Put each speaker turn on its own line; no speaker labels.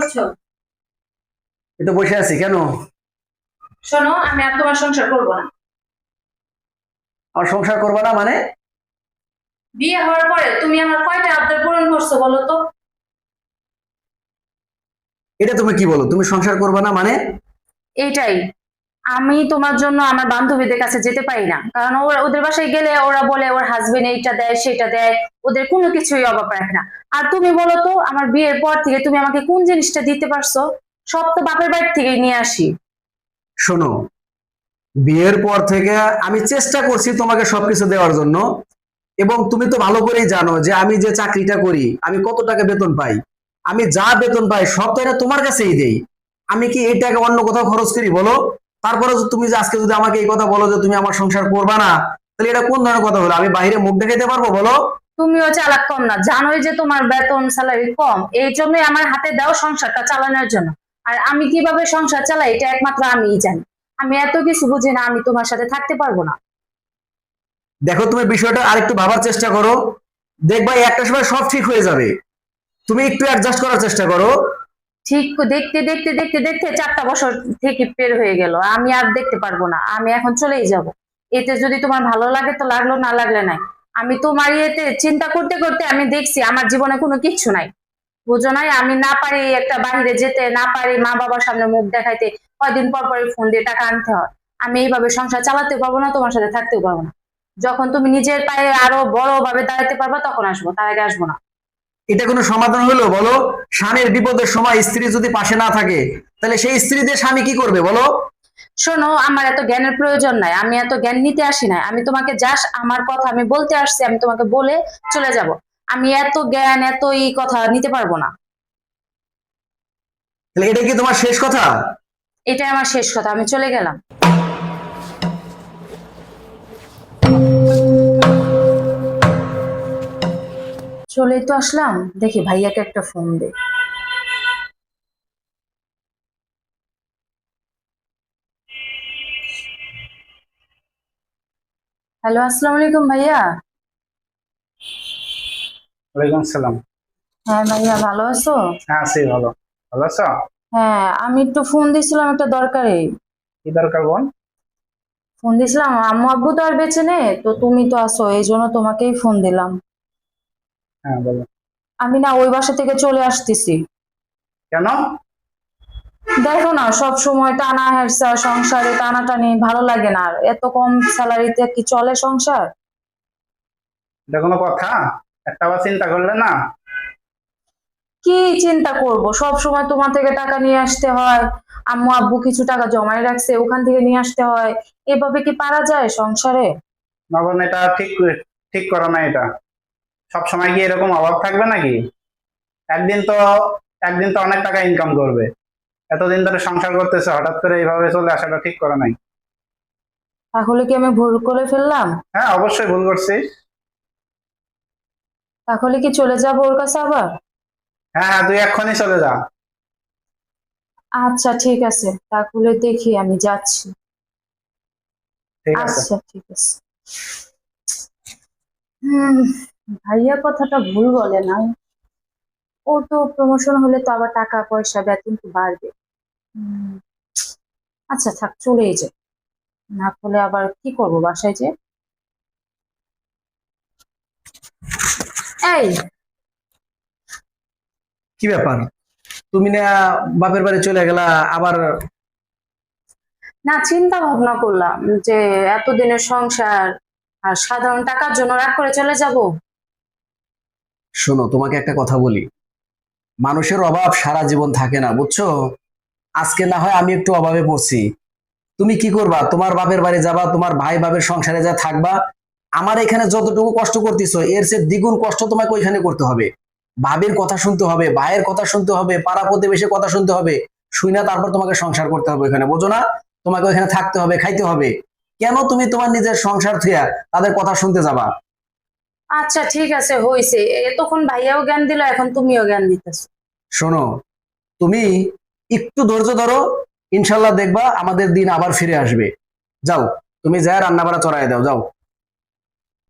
করছো?
এটা বসে আছি কেন?
শোনো, আমি আর তোমার সংসার করবো না।
আমার সংসার করবা না মানে?
বিয়ে হওয়ার পরে তুমি আমার কয়টা আবদার পূরণ করছো বলো তো?
এটা তুমি কি বলো, তুমি সংসার করবা না মানে?
এইটাই, আমি তোমার জন্য আমার বান্ধবীদের কাছে যেতে পারি না, কারণ ওরা ওদের বাসায় গেলে ওরা বলে ওর হাজবেন্ড এইটা দেয় সেটা দেয়, ওদের কোনো কিছুই অভাব রাখে না। আর তুমি বলো তো, আমার বিয়ের পর থেকে তুমি আমাকে কোন জিনিসটা দিতে পারছো? সব তো বাপের বাড়ি থেকেই নিয়ে আসি।
শোনো, বিয়ের পর থেকে আমি চেষ্টা করছি তোমাকে সবকিছু দেওয়ার জন্য, এবং তুমি তো ভালো করেই জানো যে আমি যে চাকরিটা করি আমি কত টাকা বেতন পাই। আমি যা বেতন পাই সব তো এটা তোমার কাছেই দেই। আমি কি এই টাকা অন্য কোথাও খরচ করি বলো? তারপরে তুমি যে আজকে যদি আমাকে এই কথা বলো যে তুমি আমার সংসার করবা না, তাহলে এটা কোন ধরনের কথা হলো? আমি বাইরে মুখ দেখাইতে পারবো বলো?
তুমিও চালাক কম না, জানোই যে তোমার বেতন স্যালারি কম, এই জন্যই আমার হাতে দাও সংসারটা চালানোর জন্য। আর আমি কিভাবে সংসার চালাই এটা একমাত্র আমিই জানি। আমি এত কিছু বুঝি না, আমি তোমার সাথে থাকতে পারবো না।
দেখো, তুমি বিষয়টা আরেকটু ভাবার চেষ্টা করো, দেখবা একটা সময় সব ঠিক হয়ে যাবে। তুমি একটু অ্যাডজাস্ট করার চেষ্টা করো।
ঠিক, দেখতে দেখতে দেখতে দেখতে 4টা বছর থেকে বের হয়ে গেল, আমি আর দেখতে পারবো না, আমি এখন চলেই যাব। এতে যদি তোমার ভালো লাগে তো লাগলো, না লাগলে নাই। আমি তোমার ইয়েতে চিন্তা করতে করতে আমি দেখছি আমার জীবনে কোনো কিচ্ছু নাই। বুঝো নাই, আমি না পারি একটা বাইরে যেতে, না পারি মা বাবার সামনে মুখ দেখাইতে, কয়দিন পর পর ফোন দিয়ে টাকা আনতে হয়। আমি এইভাবে সংসার চালাতে পারবো না, তোমার সাথে থাকতেও পারবো না। যখন তুমি নিজের পায়ে আরো বড় ভাবে দাঁড়াতে পারবা তখন আসবো, তার আগে আসবো না।
এটা কোনো সমাধান হলো বলো? স্বামীর বিপদের সময় স্ত্রী যদি পাশে না থাকে, তাহলে সেই স্ত্রী দিয়ে স্বামী কি করবে বলো?
শোনো, আমার এত জ্ঞানের প্রয়োজন নাই, আমি এত জ্ঞান নিতে আসি নাই, আমি তোমাকে জাস্ট আমার কথা আমি বলতে আসছি, আমি তোমাকে বলে চলে যাব। আমি এত জ্ঞান এত এই কথা নিতে পারবো না।
তাহলে এটা কি তোমার শেষ কথা?
এটাই আমার শেষ কথা, আমি চলে গেলাম। চলেই তো আসলাম, দেখি ভাইয়াকে একটা ফোন দে। হ্যালো, আসসালামু আলাইকুম ভাইয়া।
ওয়ালাইকুম আসসালাম।
হ্যাঁ ভাইয়া, ভালো আছো?
হ্যাঁ আছি ভালো। ভালো আছো?
হ্যাঁ, আমি একটু ফোন দিছিলাম একটা দরকারে।
কি দরকার বোন?
ফোন দিছিলাম, আম্মু আব্বু তো আর বেঁচে নেই, তো তুমি তো আছো এই জন্য তোমাকেই ফোন দিলাম।
হ্যাঁ বলো।
আমি না ওই বাসা থেকে চলে আসতেছি।
কেন?
দেখো না, সব সময় টানা হেরসা, সংসারে টানাটানি ভালো লাগে না। আর এত কম স্যালারিতে কি চলে সংসার?
এটা কোনো কথা? একটা বার চিন্তা করলে না?
কি চিন্তা করব, সব সময় তোমার থেকে টাকা নিয়ে আসতে হয়। আম্মু আব্বু কিছু টাকা জমায় রাখছে, ওখান থেকে নিয়ে আসতে হয়। এভাবে কি পারা যায় সংসারে?
না বোন, এটা ঠিক করো না এটা। সব সময় কি এরকম অভাব থাকবে নাকি? একদিন তো একদিন তো অনেক টাকা ইনকাম করবে। এতদিন ধরে সংসার করতেছে, হঠাৎ করে এইভাবে চলে আসাটা ঠিক করে নাই।
তাহলে কি আমি ভুল করে ফেললাম?
হ্যাঁ অবশ্যই ভুল করছিস।
তাহলে কি চলে যাবো ওর কাছে আবার?
হ্যাঁ হ্যাঁ, তুই এক্ষুনি চলে যা।
আচ্ছা ঠিক আছে, তাহলে দেখি আমি যাচ্ছি।
ঠিক আছে।
আচ্ছা ঠিক আছে। হুম, ভাইয়া কথাটা ভুল বলে না। ও তো প্রমোশন হলে তো আবার টাকা পয়সা বেতন তো বাড়বে। হুম, আচ্ছা থাক, চলেই যাই। না হলে আবার কি করব বাসায় যে। এই,
কি ব্যাপার? তুমি না বাপের বাড়ি চলে গেলা আবার?
না চিন্তা ভাবনা করলাম যে এতদিনের সংসার আর সাধারণ টাকার জন্য রাগ করে চলে যাব।
শোনো, তোমাকে একটা কথা বলি, মানুষের অভাব সারা জীবন থাকে না বুঝছো। আজকে না হয় আমি একটু অভাবে পড়ছি, তুমি কি করবা? তোমার বাপের বাড়ি যাবা, তোমার ভাই বাপের সংসারে যা থাকবা। আমার এখানে যতটুকু কষ্ট করতেছো এর চেয়ে দ্বিগুণ কষ্ট তোমাকে ওইখানে করতে হবে। ভাবির কথা শুনতে হবে, ভাইয়ের কথা শুনতে হবে, পাড়া প্রতিবেশীর কথা শুনতে হবে। শুই না তারপর তোমাকে সংসার করতে হবে ওইখানে, বোঝো না? তোমাকে ওইখানে থাকতে হবে, খাইতে হবে। কেন তুমি তোমার নিজের সংসার থুয়া তাদের কথা শুনতে যাবা?
আচ্ছা ঠিক আছে, হইছে। এতক্ষণ ভাইয়াও জ্ঞান দিল, এখন তুমিও জ্ঞান দিতেছো।
শোনো, তুমি একটু ধৈর্য ধরো, ইনশাল্লাহ দেখবা আমাদের দিন আবার ফিরে আসবে। যাও, তুমি যা রান্না বাড়া চড়াই দাও, যাও।